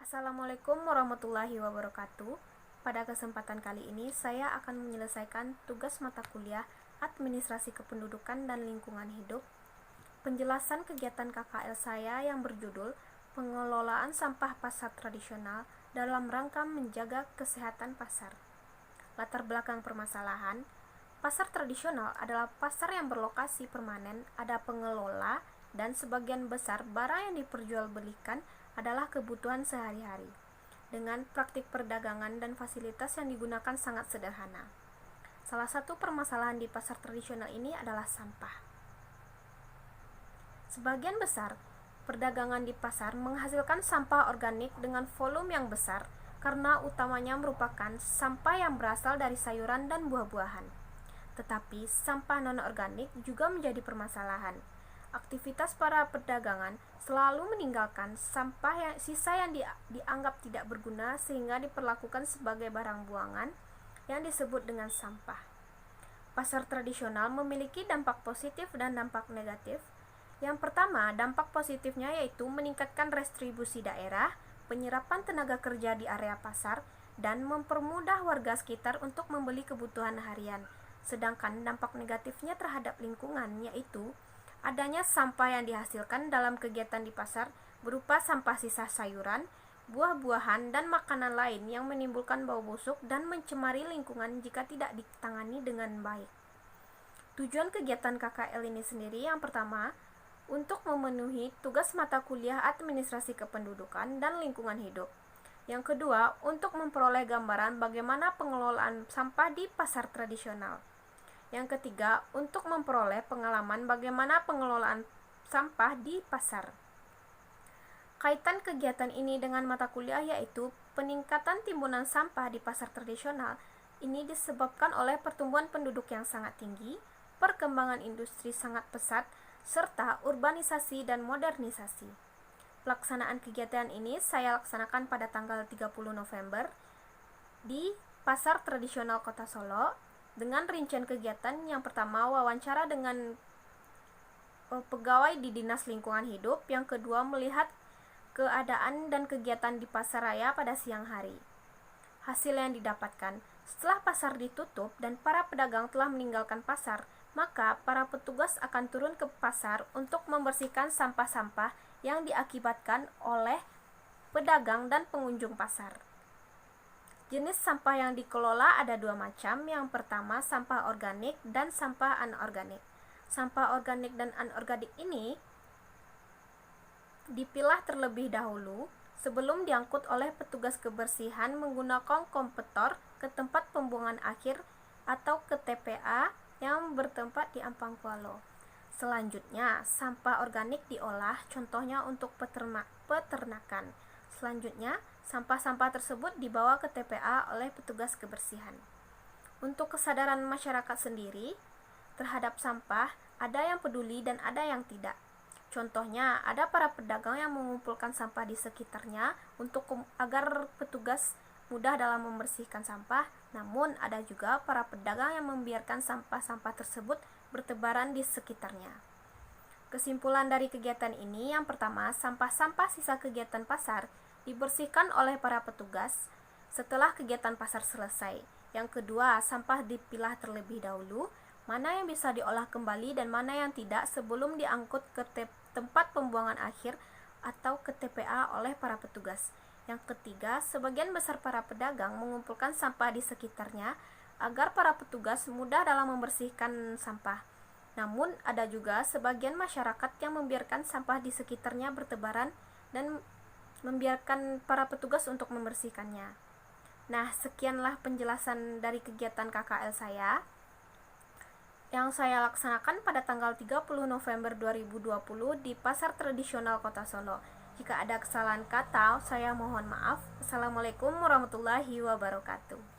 Assalamualaikum warahmatullahi wabarakatuh. Pada kesempatan kali ini saya akan menyelesaikan tugas mata kuliah Administrasi Kependudukan dan Lingkungan Hidup. Penjelasan kegiatan KKL saya yang berjudul Pengelolaan Sampah Pasar Tradisional dalam rangka menjaga kesehatan pasar. Latar belakang permasalahan, pasar tradisional adalah pasar yang berlokasi permanen, ada pengelola, dan sebagian besar barang yang diperjualbelikan adalah kebutuhan sehari-hari, dengan praktik perdagangan dan fasilitas yang digunakan sangat sederhana. Salah satu permasalahan di pasar tradisional ini adalah sampah. Sebagian besar perdagangan di pasar menghasilkan sampah organik dengan volume yang besar karena utamanya merupakan sampah yang berasal dari sayuran dan buah-buahan. Tetapi sampah non-organik juga menjadi permasalahan. Aktivitas para perdagangan selalu meninggalkan sampah yang sisa yang dianggap tidak berguna sehingga diperlakukan sebagai barang buangan yang disebut dengan sampah. Pasar tradisional memiliki dampak positif dan dampak negatif. Yang pertama, dampak positifnya yaitu meningkatkan restribusi daerah, penyerapan tenaga kerja di area pasar, dan mempermudah warga sekitar untuk membeli kebutuhan harian. Sedangkan dampak negatifnya terhadap lingkungan yaitu adanya sampah yang dihasilkan dalam kegiatan di pasar berupa sampah sisa sayuran, buah-buahan, dan makanan lain yang menimbulkan bau busuk dan mencemari lingkungan jika tidak ditangani dengan baik. Tujuan kegiatan KKL ini sendiri yang pertama, untuk memenuhi tugas mata kuliah Administrasi Kependudukan dan Lingkungan Hidup. Yang kedua, untuk memperoleh gambaran bagaimana pengelolaan sampah di pasar tradisional. Yang ketiga, untuk memperoleh pengalaman bagaimana pengelolaan sampah di pasar. Kaitan kegiatan ini dengan mata kuliah yaitu peningkatan timbunan sampah di pasar tradisional. Ini disebabkan oleh pertumbuhan penduduk yang sangat tinggi, perkembangan industri sangat pesat, serta urbanisasi dan modernisasi. Pelaksanaan kegiatan ini saya laksanakan pada tanggal 30 November di Pasar Tradisional Kota Solo dengan rincian kegiatan yang pertama wawancara dengan pegawai di Dinas Lingkungan Hidup, yang kedua melihat keadaan dan kegiatan di pasar raya pada siang hari. Hasil yang didapatkan, setelah pasar ditutup dan para pedagang telah meninggalkan pasar, maka para petugas akan turun ke pasar untuk membersihkan sampah-sampah yang diakibatkan oleh pedagang dan pengunjung pasar. Jenis sampah yang dikelola ada dua macam. Yang pertama, sampah organik dan sampah anorganik. Sampah organik dan anorganik ini dipilah terlebih dahulu sebelum diangkut oleh petugas kebersihan menggunakan kompaktor ke tempat pembuangan akhir atau ke TPA yang bertempat di Ampang Kualo. Selanjutnya, sampah organik diolah, contohnya untuk peternakan. Selanjutnya, sampah-sampah tersebut dibawa ke TPA oleh petugas kebersihan. Untuk kesadaran masyarakat sendiri terhadap sampah, ada yang peduli dan ada yang tidak. Contohnya, ada para pedagang yang mengumpulkan sampah di sekitarnya agar petugas mudah dalam membersihkan sampah, namun ada juga para pedagang yang membiarkan sampah-sampah tersebut bertebaran di sekitarnya. Kesimpulan dari kegiatan ini, yang pertama, sampah-sampah sisa kegiatan pasar dibersihkan oleh para petugas setelah kegiatan pasar selesai. Yang kedua, sampah dipilah terlebih dahulu, mana yang bisa diolah kembali dan mana yang tidak sebelum diangkut ke tempat pembuangan akhir atau ke TPA oleh para petugas. Yang ketiga, sebagian besar para pedagang mengumpulkan sampah di sekitarnya agar para petugas mudah dalam membersihkan sampah. Namun, ada juga sebagian masyarakat yang membiarkan sampah di sekitarnya bertebaran dan membiarkan para petugas untuk membersihkannya. Nah, sekianlah penjelasan dari kegiatan KKL saya yang saya laksanakan pada tanggal 30 November 2020 di Pasar Tradisional Kota Solo. Jika ada kesalahan kata, saya mohon maaf. Assalamualaikum warahmatullahi wabarakatuh.